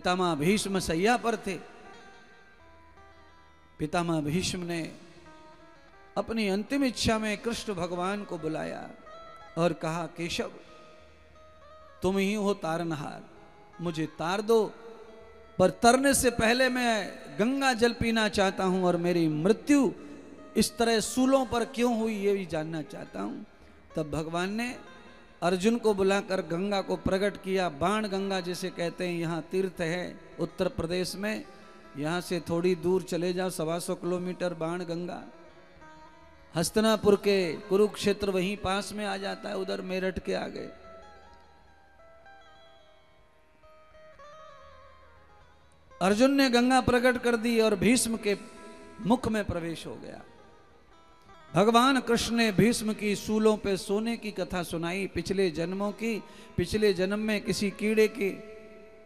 पितामह भीष्म सैया पर थे। पितामह भीष्म ने अपनी अंतिम इच्छा में कृष्ण भगवान को बुलाया और कहा, केशव तुम ही हो तारनहार, मुझे तार दो, पर तरने से पहले मैं गंगा जल पीना चाहता हूं और मेरी मृत्यु इस तरह सूलों पर क्यों हुई ये भी जानना चाहता हूं। तब भगवान ने अर्जुन को बुलाकर गंगा को प्रकट किया। बाण गंगा जिसे कहते हैं, यहाँ तीर्थ है उत्तर प्रदेश में, यहाँ से थोड़ी दूर चले जाओ, 125 किलोमीटर बाण गंगा। हस्तिनापुर के कुरुक्षेत्र वहीं पास में आ जाता है, उधर मेरठ के आगे। अर्जुन ने गंगा प्रकट कर दी और भीष्म के मुख में प्रवेश हो गया। भगवान कृष्ण ने भीष्म की सूलों पे सोने की कथा सुनाई, पिछले जन्मों की। पिछले जन्म में किसी कीड़े के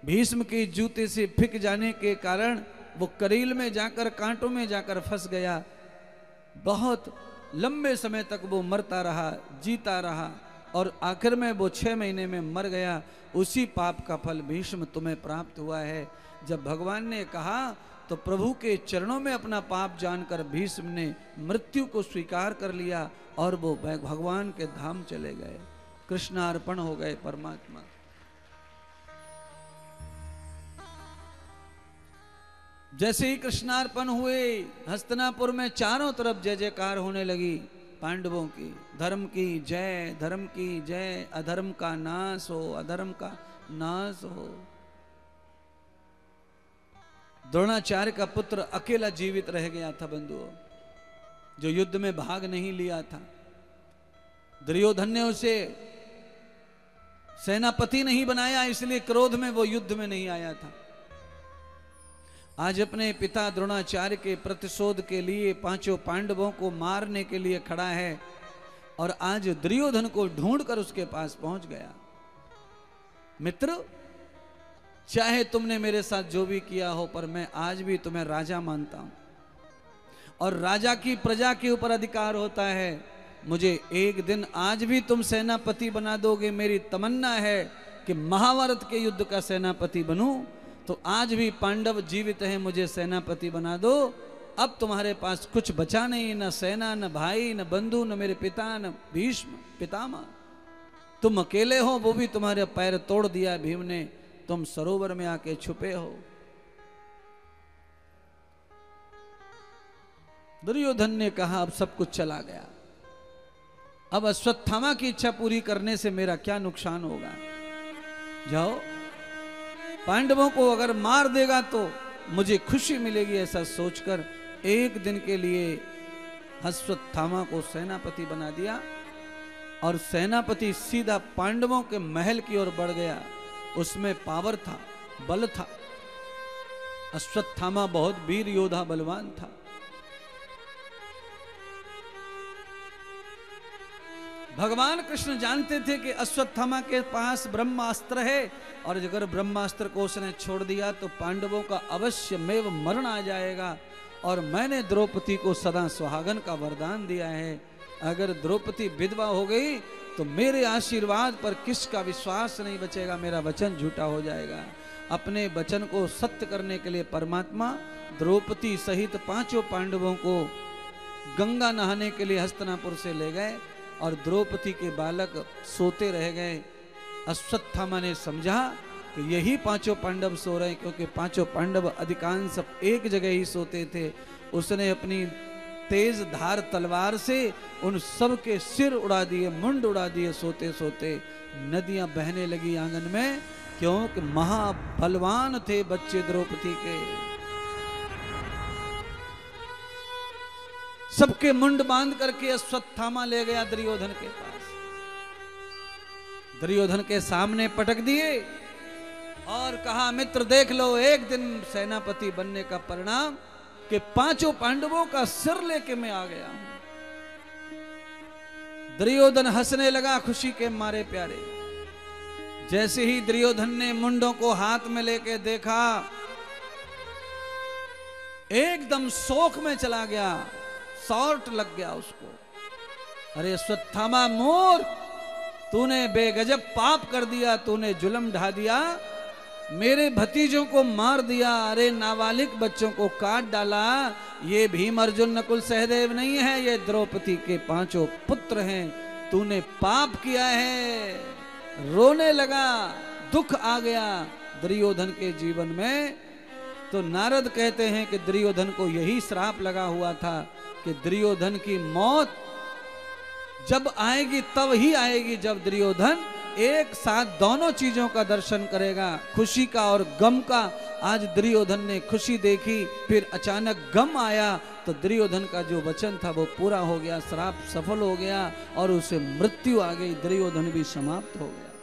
भीष्म के जूते से फिक जाने के कारण वो करील में जाकर, कांटों में जाकर फंस गया। बहुत लंबे समय तक वो मरता रहा, जीता रहा और आखिर में वो 6 महीने में मर गया। उसी पाप का फल भीष्म तुम्हें प्राप्त हुआ है। जब भगवान ने कहा तो प्रभु के चरणों में अपना पाप जानकर भीष्म ने मृत्यु को स्वीकार कर लिया और वो भगवान के धाम चले गए, कृष्णार्पण हो गए परमात्मा। जैसे ही कृष्णार्पण हुए, हस्तिनापुर में चारों तरफ जय जयकार होने लगी पांडवों की, धर्म की जय, धर्म की जय, अधर्म का नाश हो, अधर्म का नाश हो। द्रोणाचार्य का पुत्र अकेला जीवित रह गया था बंधुओं, जो युद्ध में भाग नहीं लिया था। दुर्योधन ने उसे सेनापति नहीं बनाया, इसलिए क्रोध में वो युद्ध में नहीं आया था। आज अपने पिता द्रोणाचार्य के प्रतिशोध के लिए 5 पांडवों को मारने के लिए खड़ा है और आज दुर्योधन को ढूंढकर उसके पास पहुंच गया। मित्र, चाहे तुमने मेरे साथ जो भी किया हो, पर मैं आज भी तुम्हें राजा मानता हूं और राजा की प्रजा के ऊपर अधिकार होता है। मुझे एक दिन आज भी तुम सेनापति बना दोगे, मेरी तमन्ना है कि महाभारत के युद्ध का सेनापति बनूं। तो आज भी पांडव जीवित हैं, मुझे सेनापति बना दो। अब तुम्हारे पास कुछ बचा नहीं, न सेना, न भाई, न बंधु, न मेरे पिता, न भीष्म पितामह। तुम अकेले हो, वो भी तुम्हारे पैर तोड़ दिया भीम ने, तुम सरोवर में आके छुपे हो। दुर्योधन ने कहा, अब सब कुछ चला गया, अब अश्वत्थामा की इच्छा पूरी करने से मेरा क्या नुकसान होगा। जाओ, पांडवों को अगर मार देगा तो मुझे खुशी मिलेगी, ऐसा सोचकर एक दिन के लिए अश्वत्थामा को सेनापति बना दिया और सेनापति सीधा पांडवों के महल की ओर बढ़ गया। उसमें पावर था, बल था। अश्वत्थामा बहुत वीर योद्धा, बलवान था। भगवान कृष्ण जानते थे कि अश्वत्थामा के पास ब्रह्मास्त्र है और अगर ब्रह्मास्त्र को उसने छोड़ दिया तो पांडवों का अवश्य मेव मरण आ जाएगा। और मैंने द्रौपदी को सदा सुहागन का वरदान दिया है, अगर द्रौपदी विधवा हो गई तो मेरे आशीर्वाद पर किसका विश्वास नहीं बचेगा, मेरा वचन झूठा हो जाएगा। अपने वचन को सत्य करने के लिए परमात्मा द्रौपदी सहित 5 पांडवों को गंगा नहाने के लिए हस्तिनापुर से ले गए और द्रौपदी के बालक सोते रह गए। अश्वत्थामा ने समझा कि यही 5 पांडव सो रहे हैं, क्योंकि 5 पांडव अधिकांश एक जगह ही सोते थे। उसने अपनी तेज धार तलवार से उन सब के सिर उड़ा दिए, मुंड उड़ा दिए सोते सोते। नदियां बहने लगी आंगन में, क्योंकि महाबलवान थे बच्चे द्रौपदी के। सबके मुंड बांध करके अश्वत्थामा ले गया दुर्योधन के पास। दुर्योधन के सामने पटक दिए और कहा, मित्र देख लो, एक दिन सेनापति बनने का परिणाम कि 5 पांडवों का सिर लेके मैं आ गया हूं। दुर्योधन हंसने लगा खुशी के मारे प्यारे। जैसे ही दुर्योधन ने मुंडों को हाथ में लेके देखा, एकदम शोक में चला गया, शॉर्ट लग गया उसको। अरे अश्वत्थामा मूर्ख, तूने बेगजब पाप कर दिया, तूने जुल्म ढा दिया। मेरे भतीजों को मार दिया, अरे नाबालिग बच्चों को काट डाला, ये भीम अर्जुन नकुल सहदेव नहीं है, ये द्रौपदी के 5 पुत्र हैं। तूने पाप किया है। रोने लगा, दुख आ गया दुर्योधन के जीवन में। तो नारद कहते हैं कि दुर्योधन को यही श्राप लगा हुआ था कि दुर्योधन की मौत जब आएगी तब ही आएगी जब दुर्योधन एक साथ दोनों चीजों का दर्शन करेगा, खुशी का और गम का। आज दुर्योधन ने खुशी देखी, फिर अचानक गम आया, तो दुर्योधन का जो वचन था वो पूरा हो गया, श्राप सफल हो गया और उसे मृत्यु आ गई, दुर्योधन भी समाप्त हो गया।